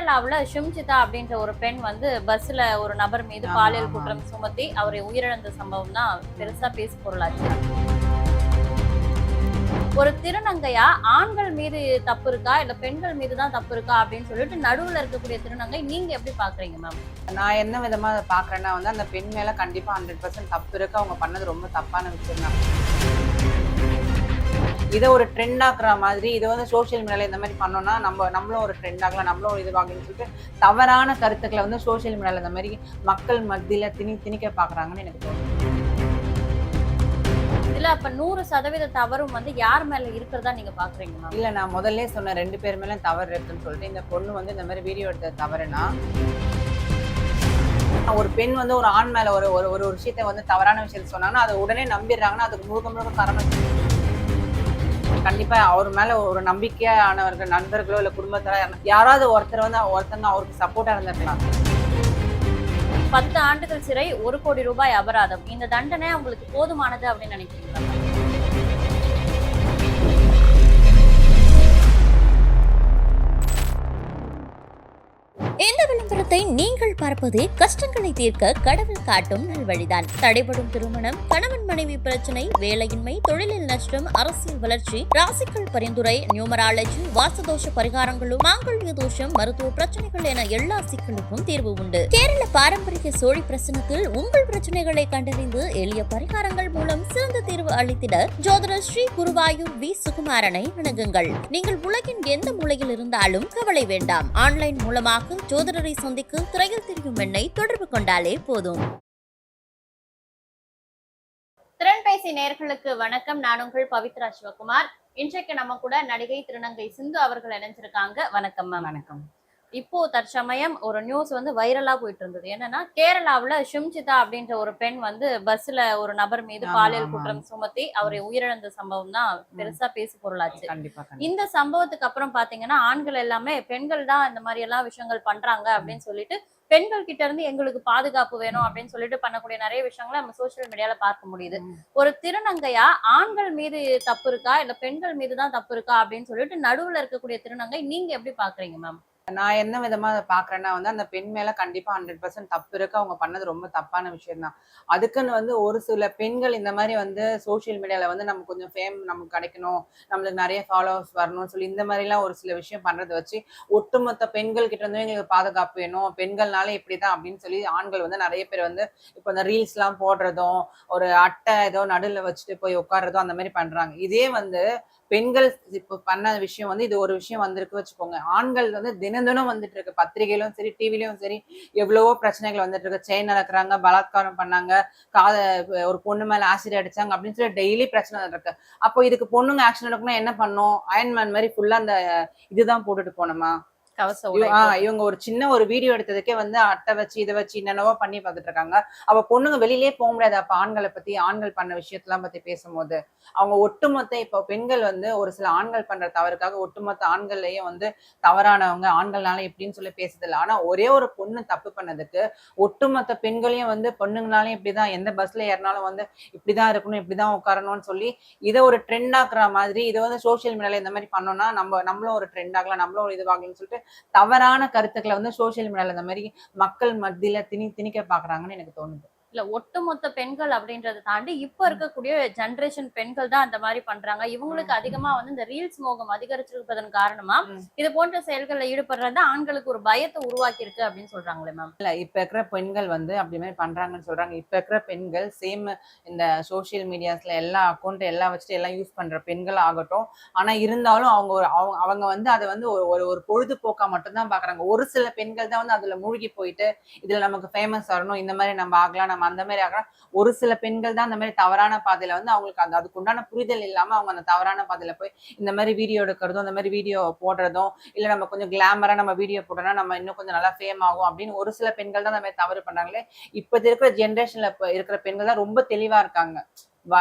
கேரளாவுல ஷிம்ஜிதா அப்படின்ற ஒரு பெண் வந்து பஸ்ல ஒரு நபர் மீது ஆமா, பாலியல் ஆமா. குற்றம் சுமத்தி அவரை உயிரிழந்த சம்பவம் தான் பெருசா பேசு பொருளாச்சு. ஒரு திருநங்கையா ஆண்கள் மீது தப்பு இருக்கா இல்ல பெண்கள் மீது தான் தப்பு இருக்கா அப்படின்னு சொல்லிட்டு நடுவுல இருக்கக்கூடிய திருநங்கை நீங்க எப்படி பாக்குறீங்க மேம்? நான் என்ன விதமா அத பார்க்குறேன்னா அந்த பெண் மேல கண்டிப்பா 100% தப்பு இருக்கு. அவங்க பண்ணது ரொம்ப தப்பான விஷயம் தான். இத ஒரு ட்ரெண்ட் ஆக்குற மாதிரி, இத சோசியல் மீடியால இந்த மாரி பண்ணோம்னா, நம்மளும் ஒரு ட்ரெண்ட் ஆகலாம், நம்மளும் ஒரு இதுவாகலாம்னு சொல்லிட்டு, தவறான கருத்துக்கள சோசியல் மீடியால இந்த மாரி மக்கள் மத்தியில திணிக்க பார்க்குறாங்கன்னு எனக்கு தோணுது. இதுல அப்ப 100% தவறும் வந்து யார் மேல இருக்கிறதா நீங்க பாக்குறீங்க மேம்? இல்ல நான் முதல்லயே சொன்னேன் 2 பேர் மேல தவறு இருக்குன்னு சொல்லிட்டு. இந்த பொண்ணு இந்த மாரி வீடியோ எடுத்தது தவறுனா, ஒரு பெண் ஒரு ஆண் மேல ஒரு ஒரு ஒரு விஷயத்த தவறான விஷயத்த சொன்னாங்கன்னா, அத உடனே நம்பிடுறாங்கன்னா, அதுக்கு முழுக்க முழுக்க காரணம் கண்டிப்பா அவர் மேல ஒரு நம்பிக்கையானவர்கள், நண்பர்களோ இல்ல குடும்பத்தாரோ யாராவது ஒருத்தங்க அவருக்கு சப்போர்ட்டா இருந்திருக்கலாம். 10 ஆண்டுகள் சிறை, 1 கோடி ரூபாய் அபராதம். இந்த தண்டனை உங்களுக்கு போதுமானது அப்படின்னு நினைக்கிறீங்களா? இந்த விளம்பரத்தை நீங்கள் பார்ப்பதே கஷ்டங்களை தீர்க்க கடவுள் காட்டும் நல்வழிதான். தடைபடும் திருமணம், கணவன் மனைவி பிரச்சனை, வேலையின்மை, தொழிலில் நஷ்டம், அரசியல் வளர்ச்சி, ராசிக்கல் பரிந்துரை, நியூமராலஜி, வாசதோஷ பரிகாரங்களும், மாங்கல்ய தோஷம், மருத்துவ பிரச்சனைகள் என எல்லா சிக்கலுக்கும் தீர்வு உண்டு. கேரள பாரம்பரிய சோழி பிரசனத்தில் உங்கள் பிரச்சனைகளை கண்டறிந்து எளிய பரிகாரங்கள் மூலம் சிறந்த தீர்வு அளித்திட ஜோதிடர் ஸ்ரீ குருவாயூர் வி சுகுமாரனை அணுகுங்கள். நீங்கள் உலகின் எந்த மூலையில் இருந்தாலும் கவலை வேண்டாம். ஆன்லைன் மூலமாக ஜோதிடரை சந்திக்க திரையில் தெரியும் எண்ணை தொடர்பு கொண்டாலே போதும். திறன்பேசி நேயர்களுக்கு வணக்கம். நான் உங்கள் பவித்ரா சிவகுமார். இன்றைக்கு நம்ம கூட நடிகை திருநங்கை சிந்து அவர்கள் இணைஞ்சிருக்காங்க. வணக்கம் மேம். வணக்கம். இப்போ தற்சமயம் ஒரு நியூஸ் வந்து வைரலா போயிட்டு இருந்தது. என்னன்னா கேரளாவுல ஷிம்ஜிதா அப்படின்ற ஒரு பெண் வந்து பஸ்ல ஒரு நபர் மீது பாலியல் குற்றம் சுமத்தி அவரை உயிரிழந்த சம்பவம் தான் பெருசா பேசு பொருளாச்சு. இந்த சம்பவத்துக்கு அப்புறம் பாத்தீங்கன்னா ஆண்கள் எல்லாமே பெண்கள் தான் இந்த மாதிரி எல்லாம் விஷயங்கள் பண்றாங்க அப்படின்னு சொல்லிட்டு பெண்கள் கிட்ட இருந்து எங்களுக்கு பாதுகாப்பு வேணும் அப்படின்னு சொல்லிட்டு பண்ணக்கூடிய நிறைய விஷயங்களை நம்ம சோசியல் மீடியால பார்க்க முடியுது. ஒரு திருநங்கையா ஆண்கள் மீது தப்பு இருக்கா இல்ல பெண்கள் மீது தான் தப்பு இருக்கா அப்படின்னு சொல்லிட்டு நடுவுல இருக்கக்கூடிய திருநங்கை நீங்க எப்படி பாக்குறீங்க மேம்? நான் என்ன விதமா அத பார்க்குறேன்னா அந்த பெண் மேல கண்டிப்பா 100% தப்பு இருக்கு. அவங்க பண்ணது ரொம்ப தப்பான விஷயம் தான். அதுக்குன்னு ஒரு சில பெண்கள் இந்த மாரி சோசியல் மீடியால நம்ம கொஞ்சம் ஃபேம் நமக்கு கிடைக்கணும், நம்மளுக்கு நெறைய ஃபாலோவர்ஸ் வரணும்னு சொல்லி இந்த மாரிலாம் ஒரு சில விஷயம் பண்றத வச்சு, ஒட்டுமொத்த பெண்கள் கிட்ட இருந்தும் எங்களுக்கு பாதுகாப்பு வேணும், பெண்கள்னாலே இப்படிதான் அப்படின்னு சொல்லி ஆண்கள் நெறைய பேர் இப்ப இந்த ரீல்ஸ்லாம் போடுறதும், ஒரு அட்டை ஏதோ நடுவுல வச்சுட்டு போய் உட்கார்றதும் அந்த மாரி பண்றாங்க. இதே பெண்கள் இப்ப பண்ண விஷயம் இது ஒரு விஷயம் வந்திருக்கு வச்சுக்கோங்க. ஆண்கள் தினம் தினம் வந்துட்டு இருக்கு. பத்திரிகையிலும் சரி, டிவிலயும் சரி எவ்வளவோ பிரச்சனைகள் வந்துட்டு இருக்கு. செயின் நடக்குறாங்க, பலாத்காரம் பண்ணாங்க, காத ஒரு பொண்ணு மேல ஆசிட் அடிச்சாங்க அப்படின்னு சொல்லி டெய்லி பிரச்சனை இருக்கு. அப்போ இதுக்கு பொண்ணுங்க ஆக்ஷன் எடுக்கணும்னா என்ன பண்ணும்? அயன்மேன் மாதிரி ஃபுல்லா அந்த இதுதான் போட்டுட்டு போனோமா? இவங்க ஒரு சின்ன ஒரு வீடியோ எடுத்ததுக்கே அட்டை வச்சு இதை வச்சு என்னென்னவோ பண்ணி பார்த்துட்டு இருக்காங்க. அப்ப பொண்ணுங்க வெளியிலே போக முடியாது. அப்ப ஆண்களை பத்தி, ஆண்கள் பண்ண விஷயத்தெல்லாம் பத்தி பேசும்போது அவங்க ஒட்டுமொத்த இப்போ பெண்கள் ஒரு சில ஆண்கள் பண்ற தவறுக்காக ஒட்டுமொத்த ஆண்கள்லயும் தவறானவங்க, ஆண்கள்னால எப்படின்னு சொல்லி பேசுதில்லை. ஆனா ஒரே ஒரு பொண்ணு தப்பு பண்ணதுக்கு ஒட்டுமொத்த பெண்களையும் பொண்ணுங்கனாலும் இப்படிதான், எந்த பஸ்ல ஏறினாலும் இப்படிதான் இருக்கணும், இப்படிதான் உட்காரணும்னு சொல்லி இதை ஒரு ட்ரெண்ட் ஆக்குற மாதிரி, இதை சோசியல் மீடியால இந்த மாதிரி பண்ணோம்னா நம்மளும் ஒரு ட்ரெண்ட் ஆகலாம், நம்மளும் ஒரு இதுவாகலாம்னு சொல்லிட்டு தவறான கருத்துக்களை சோசியல் மீடியால இந்த மாதிரி மக்கள் மத்தியில திணிக்க பாக்குறாங்கன்னு எனக்கு தோணுது. இல்ல ஒட்டுமொத்த பெண்கள் அப்படின்றத தாண்டி இப்ப இருக்கக்கூடிய ஜெனரேஷன் பெண்கள் தான் அந்த மாதிரி பண்றாங்க. இவங்களுக்கு அதிகமா இந்த ரீல்ஸ் மோகம் அதிகரிச்சிருப்பதன் காரணமா இது போன்ற செயல்கள்ல ஈடுபடுறது ஆண்களுக்கு ஒரு பயத்தை உருவாக்கி இருக்கு அப்படின்னு சொல்றாங்களே மேம். இல்ல இப்ப இருக்கிற பெண்கள் அப்படி மாதிரி பண்றாங்கன்னு சொல்றாங்க. இப்ப இருக்கிற பெண்கள் சேம் இந்த சோசியல் மீடியாஸ்ல எல்லா அக்கௌண்ட் எல்லாம் வச்சுட்டு எல்லாம் யூஸ் பண்ற பெண்கள் ஆகட்டும். ஆனா இருந்தாலும் அவங்க அதை ஒரு பொழுதுபோக்கா மட்டும்தான் பாக்குறாங்க. ஒரு சில பெண்கள் தான் அதுல மூழ்கி போயிட்டு இதுல நமக்கு ஃபேமஸ் வரணும், இந்த மாதிரி நம்ம ஆகலாம், நம்ம அந்த மாதிரி ஆகலாம். ஒரு சில பெண்கள் தான் அந்த மாதிரி தவறான பாதையில அவங்களுக்கு அதுக்கு உண்டான புரிதல் இல்லாம அவங்க அந்த தவறான பாதையில போய் இந்த மாதிரி வீடியோ எடுக்கிறதும், அந்த மாதிரி வீடியோ போடுறதும், இல்ல நம்ம கொஞ்சம் கிளாமரா நம்ம வீடியோ போட்டோம்னா நம்ம இன்னும் கொஞ்சம் நல்லா ஃபேம் ஆகும் அப்படின்னு ஒரு சில பெண்கள் தான் அந்த மாதிரி தவறு பண்றாங்களே. இப்ப இருக்கிற ஜென்ரேஷன்ல இருக்கிற பெண்கள் தான் ரொம்ப தெளிவா இருக்காங்க.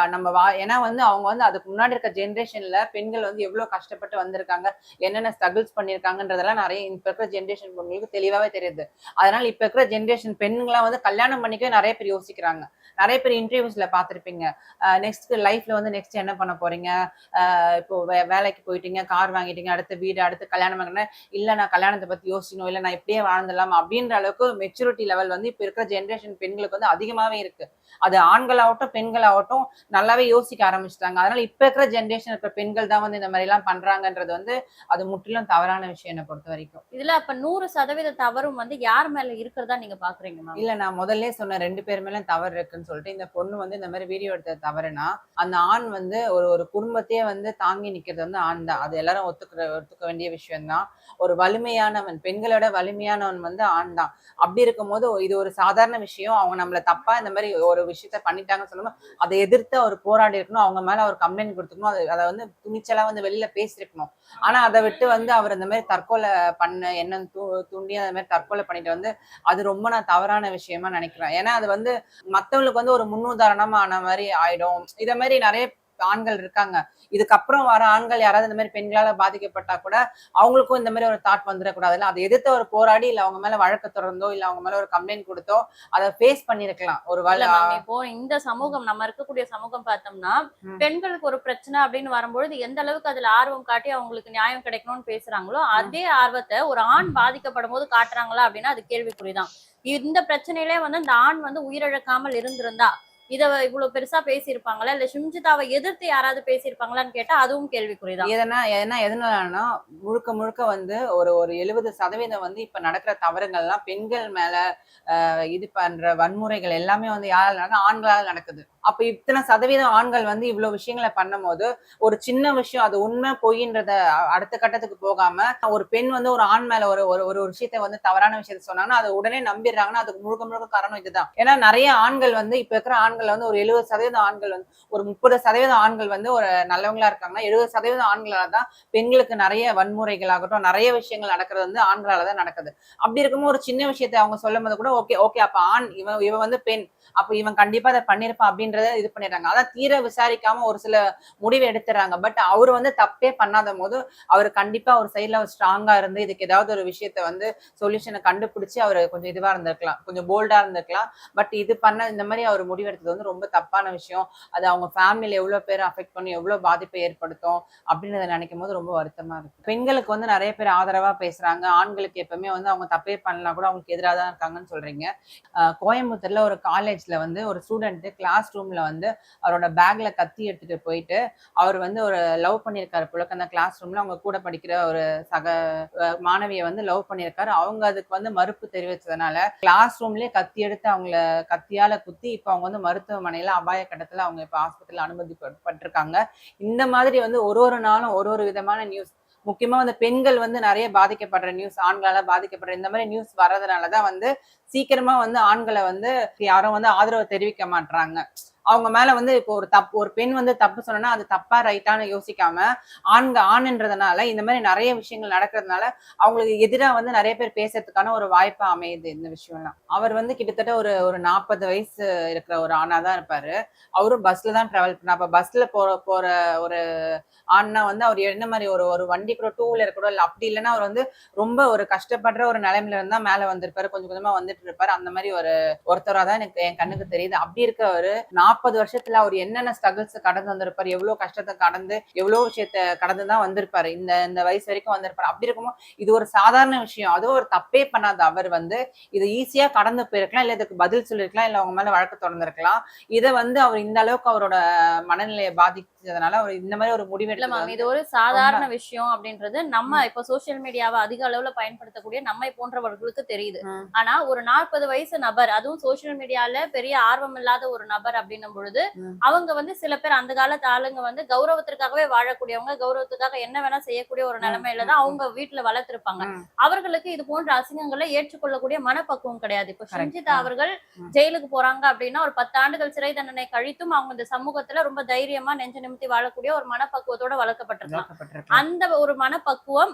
ஏன்னா வந்து அவங்க வந்து அதுக்கு முன்னாடி இருக்க ஜென்ரேஷன்ல பெண்கள் வந்து எவ்வளவு கஷ்டப்பட்டு வந்திருக்காங்க, என்னென்ன ஸ்ட்ரகிள்ஸ் பண்ணிருக்காங்கன்றதெல்லாம் நிறைய இப்ப இருக்கிற ஜென்ரேஷன் பொண்ணுங்களுக்கு தெளிவாவே தெரியுது. அதனால இப்ப இருக்கிற ஜென்ரேஷன் பெண்கள்லாம் வந்து கல்யாணம் பண்ணிக்கவே நிறைய பேர் யோசிக்கிறாங்க. நிறைய பேர் இன்டர்வியூஸ்ல பாத்திருப்பீங்க, நெக்ஸ்ட் லைஃப்ல வந்து நெக்ஸ்ட் என்ன பண்ண போறீங்க, இப்போ வேலைக்கு போயிட்டீங்க, கார் வாங்கிட்டீங்க, அடுத்த வீடு, அடுத்து கல்யாணம் வாங்கினா, இல்ல நான் கல்யாணத்தை பத்தி யோசிக்கணும், இல்ல நான் இப்படியே வாழ்ந்துடலாம் அப்படின்ற அளவுக்கு மெச்சூரிட்டி லெவல் வந்து இப்ப இருக்கிற ஜென்ரேஷன் பெண்களுக்கு வந்து அதிகமாவே இருக்கு. அது ஆண்களாகட்டும் பெண்களாகட்டும் நல்லாவே யோசிக்க ஆரம்பிச்சிட்டாங்க. அதனால இப்ப இருக்கிற ஜென்ரேஷன் இருக்கிற பெண்கள் தான் வந்து இந்த மாதிரி எல்லாம் பண்றாங்கன்றது வந்து அது முற்றிலும் தவறான விஷயம் என்னை பொறுத்த வரைக்கும். இதுல அப்ப 100% தவறும் வந்து யார் மேல இருக்கிறதா நீங்க பாக்குறீங்க மேம்? இல்ல, நான் முதல்ல சொன்ன 2 பேர் மேல தவறு இருக்குன்னு சொல்லிட்டு, இந்த பொண்ணு வந்து இந்த மாதிரி வீடியோ எடுத்த தவறுனா, அந்த ஆண் வந்து ஒரு ஒரு குடும்பத்தையே வந்து தாங்கி நிக்கிறது வந்து ஆண் தான். அது எல்லாரும் ஒத்துக்க வேண்டிய விஷயம் தான். ஒரு வலிமையானவன், பெண்களோட வலிமையானவன் வந்து ஆண் தான். அப்படி இருக்கும்போது இது ஒரு சாதாரண விஷயம். அவங்க நம்மள தப்பா இந்த மாதிரி ஒரு விஷயத்த பண்ணிட்டாங்கன்னு சொல்லும்போது அதை எதிர்த்து அவர் போராடி இருக்கணும், அவங்க மேல அவர் கம்ப்ளைண்ட் கொடுத்துக்கணும், அதை வந்து துணிச்சலா வந்து வெளியில பேசிருக்கணும். ஆனா அதை விட்டு வந்து அவர் இந்த மாதிரி தற்கொலை பண்ண எண்ணம் தூண்டி அந்த மாதிரி தற்கொலை பண்ணிட்டு வந்து அது ரொம்ப நான் தவறான விஷயமா நினைக்கிறேன். ஏன்னா அது வந்து மத்தவங்களுக்கு வந்து ஒரு முன்னுதாரணமா ஆன மாதிரி ஆயிடும். இத மாதிரி நிறைய ஆண்கள் இருக்காங்க. இதுக்கப்புறம் வர ஆண்கள் யாராவது இந்த மாதிரி பெண்களால பாதிக்கப்பட்டா கூட அவங்களுக்கும் இந்த மாதிரி ஒரு தாட் வந்துடக்கூடாதுல்ல. அதை எதிர்த்து ஒரு போராடி, இல்ல அவங்க மேல வழக்கு தொடர்ந்தோ, இல்ல அவங்க மேல ஒரு கம்ப்ளைண்ட் கொடுத்தோ அதை ஃபேஸ் பண்ணிருக்கலாம். இப்போ இந்த சமூகம், நம்ம இருக்கக்கூடிய சமூகம் பார்த்தோம்னா, பெண்களுக்கு ஒரு பிரச்சனை அப்படின்னு வரும்பொழுது எந்த அளவுக்கு அதுல ஆர்வம் காட்டி அவங்களுக்கு நியாயம் கிடைக்கணும்னு பேசுறாங்களோ, அதே ஆர்வத்தை ஒரு ஆண் பாதிக்கப்படும் போது காட்டுறாங்களா அப்படின்னா அது கேள்விக்குறிதான். இந்த பிரச்சனையிலே வந்து அந்த ஆண் வந்து உயிரிழக்காமல் இருந்திருந்தா இத இவ்வளவு பெருசா பேசியிருப்பாங்களா, இல்ல ஷிம்ஜிதாவை எதிர்த்து யாராவது பேசியிருப்பாங்களான்னு கேட்டா அதுவும் கேள்விக்குறிதான். எதனாலன்னா முழுக்க முழுக்க வந்து ஒரு ஒரு 70% வந்து இப்ப நடக்கிற தவறுகள்லாம் பெண்கள் மேல இது பண்ற வன்முறைகள் எல்லாமே வந்து யாரால நடக்குது, ஆண்களால் நடக்குது. அப்ப இத்தனை சதவீதம் ஆண்கள் வந்து இவ்வளவு விஷயங்களை பண்ணும் போது ஒரு சின்ன விஷயம் அது உண்மை பொய்ன்றத அடுத்த கட்டத்துக்கு போகாம ஒரு பெண் வந்து ஒரு ஆண் மேல ஒரு ஒரு விஷயத்த வந்து தவறான விஷயத்த சொன்னாங்கன்னா அதை உடனே நம்பிடுறாங்கன்னா அதுக்கு முழுக்க முழுக்க காரணம் இதுதான். ஏன்னா நிறைய ஆண்கள் வந்து இப்ப இருக்கிற ஆண்கள் வந்து ஒரு 70% ஆண்கள் வந்து ஒரு 30% ஆண்கள் வந்து ஒரு நல்லவங்களா இருக்காங்கன்னா 70% ஆண்களால தான் பெண்களுக்கு நிறைய வன்முறைகள் ஆகட்டும், நிறைய விஷயங்கள் நடக்கிறது வந்து ஆண்களால தான் நடக்குது. அப்படி இருக்கும்போது ஒரு சின்ன விஷயத்தை அவங்க சொல்லும் போது கூட ஓகே ஓகே அப்ப ஆண் இவன் வந்து பெண், அப்ப இவன் கண்டிப்பா அதை பண்ணிருப்பான் அப்படின்றத இது பண்ணிடுறாங்க. அதான் தீர விசாரிக்காம ஒரு சில முடிவு எடுத்துறாங்க. பட் அவர் வந்து தப்பே பண்ணாத போது அவர் கண்டிப்பா ஒரு சைட்ல ஸ்ட்ராங்கா இருந்து இதுக்கு ஏதாவது ஒரு விஷயத்த வந்து சொல்யூஷனை கண்டுபிடிச்சு அவர் கொஞ்சம் இதுவா இருந்திருக்கலாம், கொஞ்சம் போல்டா இருந்திருக்கலாம். பட் இது பண்ண இந்த மாதிரி அவர் முடிவெடுத்தது வந்து ரொம்ப தப்பான விஷயம். அது அவங்க ஃபேமிலியில எவ்வளவு பேர் அஃபெக்ட் பண்ணி எவ்வளவு பாதிப்பை ஏற்படுத்தும் அப்படின்றத நினைக்கும் போது ரொம்ப வருத்தமா இருக்கு. பெண்களுக்கு வந்து நிறைய பேர் ஆதரவா பேசுறாங்க, ஆண்களுக்கு எப்பவுமே வந்து அவங்க தப்பே பண்ணலாம் கூட அவங்களுக்கு எதிராக தான் இருக்காங்கன்னு சொல்றீங்க. கோயம்புத்தூர்ல ஒரு காலேஜ்ல வந்து ஒரு ஸ்டூடெண்ட் கிளாஸ் ரூம்ல வந்து அவரோட பேக்ல கத்தி எடுத்துட்டு போயிட்டு அவர் வந்து ஒரு லவ் பண்ணியிருக்காரு போல. அந்த கிளாஸ் ரூம்ல அவங்க கூட படிக்கிற ஒரு சக மாணவியை வந்து லவ் பண்ணியிருக்காரு. அவங்க அதுக்கு வந்து மறுப்பு தெரிவிச்சதுனால கிளாஸ் ரூம்லயே கத்தி எடுத்து அவங்கள கத்தியால குத்தி இப்ப அவங்க வந்து மருத்துவமனையில அபாய கட்டத்துல அவங்க இப்ப ஆஸ்பத்திரியில அனுமதிப்பட்டிருக்காங்க. இந்த மாதிரி வந்து ஒரு ஒரு நாளும் ஒரு ஒரு விதமான நியூஸ், முக்கியமா வந்து பெண்கள் வந்து நிறைய பாதிக்கப்படுற நியூஸ், ஆண்களால பாதிக்கப்படுற இந்த மாதிரி நியூஸ் வர்றதுனாலதான் வந்து சீக்கிரமா வந்து ஆண்களை வந்து யாரும் வந்து ஆதரவு தெரிவிக்க மாட்டாங்க. அவங்க மேல வந்து இப்போ ஒரு பெண் வந்து தப்பு சொன்னா அது தப்பா ரைட்டான்னு யோசிக்காம ஆண்ன்றதுனால இந்த மாதிரி நிறைய விஷயங்கள் நடக்கிறதுனால அவங்களுக்கு எதிராக வந்து நிறைய பேர் பேசுறதுக்கான ஒரு வாய்ப்பா அமையுது இந்த விஷயம்லாம். அவர் வந்து கிட்டத்தட்ட ஒரு ஒரு 40 வயசு இருக்கிற ஒரு ஆணா தான் இருப்பாரு. அவரும் பஸ்ல தான் டிராவல் பண்ண. அப்ப பஸ்ல போற ஒரு ஆண்னா வந்து அவர் என்ன மாதிரி ஒரு ஒரு வண்டி கூட, டூ வீலர் கூட இல்லை, அப்படி இல்லைன்னா அவர் வந்து ரொம்ப ஒரு கஷ்டப்படுற ஒரு நிலைமையில இருந்தா மேல வந்திருப்பாரு, கொஞ்சம் கொஞ்சமா வந்துட்டு இருப்பாரு. அந்த மாதிரி ஒருத்தரா தான் எனக்கு என் கண்ணுக்கு தெரியுது. அப்படி இருக்கவரு 40 வருஷத்துல அவர் என்னென்ன ஸ்ட்ரகிள்ஸ் கடந்து வந்திருப்பாரு, எவ்வளவு கஷ்டத்தை கடந்து எவ்வளவு விஷயத்த கடந்துதான் வந்திருப்பாரு, இந்த வயசு வரைக்கும் வந்திருப்பாரு. அப்படி இருக்கும்போது இது ஒரு சாதாரண விஷயம், அதுவும் ஒரு தப்பே பண்ணாத அவர் வந்து இது ஈஸியா கடந்து போயிருக்கலாம், இல்ல இதுக்கு பதில் சொல்லிருக்கலாம், இல்ல அவங்க மேல வழக்கு தொடர்ந்திருக்கலாம். இதை வந்து அவர் இந்த அளவுக்கு அவரோட மனநிலையை பாதிச்சதுனால அவர் இந்த மாதிரி ஒரு முடிவு இல்ல மேம், இது ஒரு சாதாரண விஷயம் அப்படின்றது நம்ம இப்ப சோசியல் மீடியாவை அதிக அளவுல பயன்படுத்தக்கூடிய நம்மை போன்றவர்களுக்கு தெரியுது. ஆனா ஒரு 40 வயசு நபர், அதுவும் சோசியல் மீடியால பெரிய ஆர்வம் இல்லாத ஒரு நபர் அப்படின்னும் பொழுது அவங்க வந்து சில பேர் அந்த காலத்து ஆளுங்க வந்து கௌரவத்திற்காகவே வாழக்கூடியவங்க, கௌரவத்துக்காக என்ன வேணா செய்யக்கூடிய ஒரு நிலைமையில தான் அவங்க வீட்டுல வளர்த்திருப்பாங்க. அவர்களுக்கு இது போன்ற அசிங்கங்களை ஏற்றுக்கொள்ளக்கூடிய மனப்பக்குவம் கிடையாது. இப்ப ஷிம்ஜிதா அவர்கள் ஜெயிலுக்கு போறாங்க அப்படின்னா ஒரு 10 ஆண்டுகள் சிறை தண்டனை கழித்தும் அவங்க இந்த சமூகத்துல ரொம்ப தைரியமா நெஞ்ச நிமித்தி வாழக்கூடிய ஒரு மனப்பக்குவத்தோட வளர்க்கப்பட்டிருக்கலாம். அந்த ஒரு மனப்பக்குவம்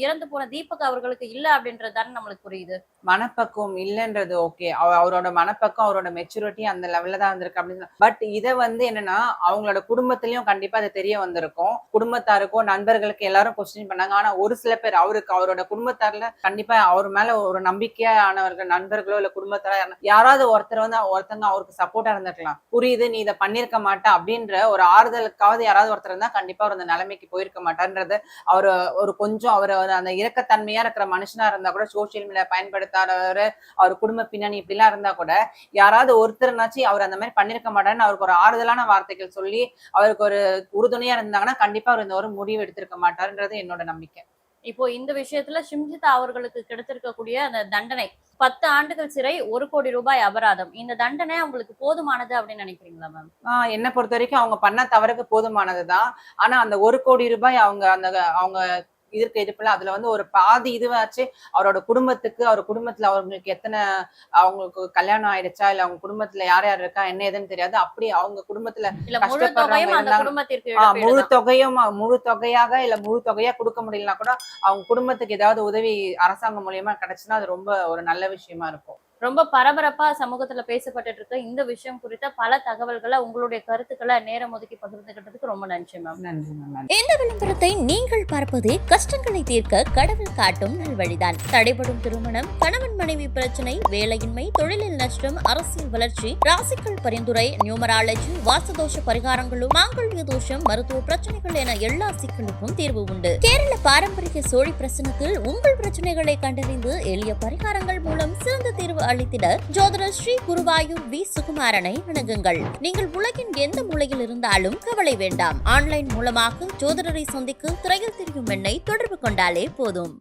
இறந்து போன தீபக் அவர்களுக்கு இல்ல அப்படின்றது தானே நம்மளுக்கு புரியுது. மனப்பக்குவம் இல்லைன்றது ஓகே, அவரோட மனப்பக்குவம் அவரோட மெச்சூரிட்டி அந்த லெவல்ல தான் இருந்திருக்கு. அப்படின்னு. பட் இதை வந்து என்னன்னா அவங்களோட குடும்பத்திலயும் கண்டிப்பா அது தெரிய வந்திருக்கும். குடும்பத்தாருக்கோ நண்பர்களுக்கு எல்லாரும் கொஸ்டின் பண்ணாங்க. ஆனா ஒரு சில பேர் அவரோட குடும்பத்தார்ல கண்டிப்பா அவர் மேல ஒரு நம்பிக்கையானவர்கள், நண்பர்களோ இல்ல குடும்பத்தாரோ யாராவது ஒருத்தர் வந்து ஒருத்தங்க அவருக்கு சப்போர்ட்டா இருந்திருக்கலாம். புரியுது, நீ இதை பண்ணிருக்க மாட்டா அப்படின்ற ஒரு ஆறுதலுக்காவது யாராவது ஒருத்தர் இருந்தா கண்டிப்பா அவர் அந்த நிலைமைக்கு போயிருக்க மாட்டார்ன்றது. அவர் ஒரு கொஞ்சம் அவர் அந்த இரக்கத்தன்மையா இருக்கிற மனுஷனா இருந்தா கூட, சோசியல் மீடியா பயன்படுத்தாதவர், அவர் குடும்ப பின்னணி இப்படிலாம் இருந்தா கூட யாராவது ஒருத்தர்னாச்சு அவர் அந்த மாதிரி பண்ணிருக்க மாட்டாருன்னு அவருக்கு ஒரு ஆறுதலான வார்த்தைகள் சொல்லி அவருக்கு ஒரு உறுதுணையா இருந்தாங்கன்னா கண்டிப்பா அவர் இந்த ஒரு முடிவு எடுத்திருக்க மாட்டாருன்றது என்னோட நம்பிக்கை. இப்போ இந்த விஷயத்துல ஷிம்ஜிதா அவர்களுக்கு கிடைத்திருக்கக்கூடிய அந்த தண்டனை 10 ஆண்டுகள் சிறை, 1 கோடி ரூபாய் அபராதம், இந்த தண்டனை உங்களுக்கு போதுமானது அப்படின்னு நினைக்கிறீங்களா மேம்? என்ன பொறுத்த வரைக்கும் அவங்க பண்ண தவறுக்கு போதுமானதுதான். ஆனா அந்த 1 கோடி ரூபாய் அவங்க இருப்பில்ல, அதுல வந்து ஒரு பாதி இதுவாச்சு அவரோட குடும்பத்துக்கு, அவர் குடும்பத்துல அவங்களுக்கு எத்தனை, அவங்களுக்கு கல்யாணம் ஆயிடுச்சா இல்ல அவங்க குடும்பத்துல யார் யார் இருக்கா என்ன ஏதுன்னு தெரியாது. அப்படி அவங்க குடும்பத்துல கஷ்டப்படுறவங்க இருந்தாங்க, முழு தொகையாக இல்ல முழு தொகையா கொடுக்க முடியலன்னா கூட அவங்க குடும்பத்துக்கு ஏதாவது உதவி அரசாங்கம் மூலியமா கிடைச்சுன்னா அது ரொம்ப ஒரு நல்ல விஷயமா இருக்கும். ரொம்ப பரபரப்பா சமூகத்துல பேசப்பட்டு இருக்க இந்த விஷயம் குறித்த பல தகவல்களை, உங்களுடைய கருத்துக்களை நேரம் ஒதுக்கி பகிர்ந்துகிட்டதுக்கு ரொம்ப நன்றி மேம். நன்றி மேம். இந்த விளம்பரத்தை நீங்கள் பார்ப்பது கஷ்டங்களை தீர்க்க கடவுள் காட்டும் நல்வழிதான். தடைபடும் திருமணம், கணவன் மனைவி பிரச்சனை, வேலையின்மை, தொழிலில் நஷ்டம், அரசியல் வளர்ச்சி, ராசிக்கல் பரிந்துரை, நியூமராலஜி, வாசதோஷ பரிகாரங்களும், மாங்கல்ய தோஷம், மருத்துவ பிரச்சனைகள் என எல்லா சிக்கலுக்கும் தீர்வு உண்டு. கேரள பாரம்பரிய சோழி பிரசனத்தில் உங்கள் பிரச்சனைகளை கண்டறிந்து எளிய பரிகாரங்கள் மூலம் சிறந்த தீர்வு அளித்திட ஜோதிடர் ஸ்ரீ குருவாயூர் வி சுகுமாரனை அணுகுங்கள். நீங்கள் உலகின் எந்த மூலையில் இருந்தாலும் கவலை வேண்டாம். ஆன்லைன் மூலமாக ஜோதிடரை சந்திக்க திரையில் தெரியும் எண்ணை தொடர்பு கொண்டாலே போதும்.